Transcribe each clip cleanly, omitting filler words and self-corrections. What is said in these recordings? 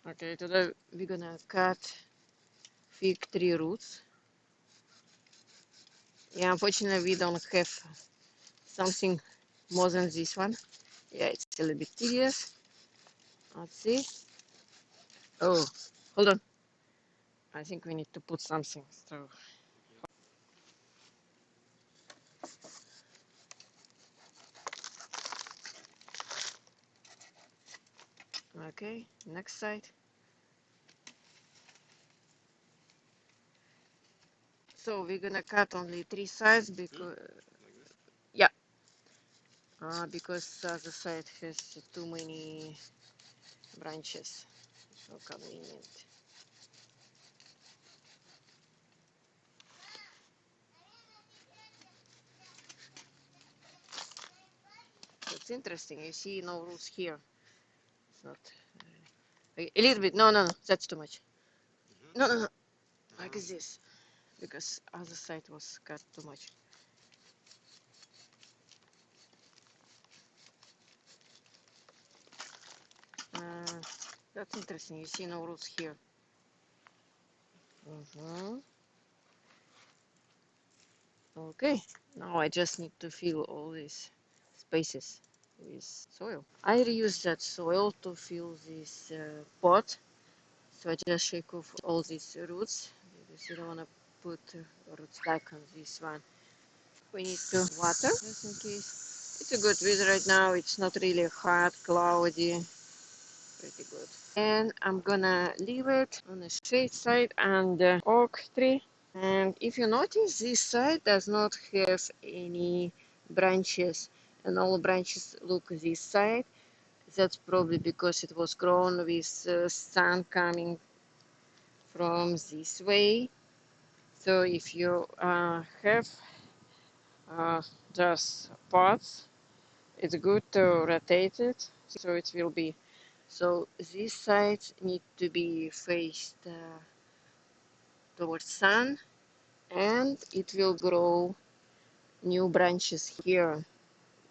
Okay, today we're gonna cut fig tree roots. Yeah, unfortunately we don't have something more than this one. Yeah, it's a little bit tedious. Let's see. Oh, hold on. I think we need to put something. So, okay, next side. So we're gonna cut only three sides because yeah, because the other side has too many branches. So convenient. It's interesting. You see no roots here. It's not a little bit. No, no, no. That's too much. No, no, no. Like this, because other side was cut too much. Uh, that's interesting. You see no roots here. Okay. Now I just need to fill all these spaces with soil. I reuse that soil to fill this pot. So I just shake off all these roots because you don't want to put roots back on this one. We need to water just in case. It's a good weather right now. It's not really hot, cloudy, pretty good. And I'm gonna leave it on the shade side and the oak tree. And if you notice, this side does not have any branches, and all branches look this side. That's probably because it was grown with sun coming from this way. So if you have just pots, it's good to rotate it so it will be. So these sides need to be faced towards sun, and it will grow new branches here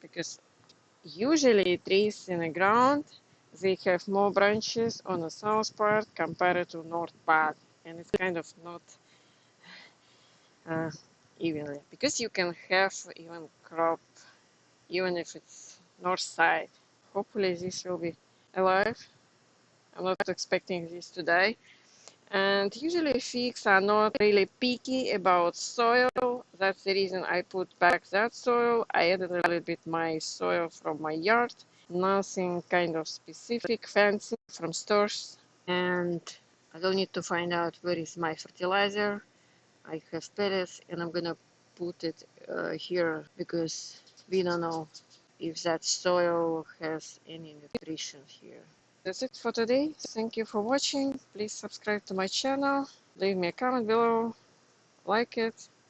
because usually trees in the ground they have more branches on the south part compared to north part, and it's kind of not uh, evenly because you can have even crop even if it's north side. Hopefully this will be alive. I'm not expecting this to die. And usually figs are not really picky about soil. That's the reason I put back that soil. I added a little bit my soil from my yard. Nothing kind of specific, fancy from stores. And I don't need to find out where is my fertilizer. I have pellets and I'm gonna put it here because we don't know if that soil has any nutrition here. That's it for today. Thank you for watching. Please subscribe to my channel. Leave me a comment below. Like it.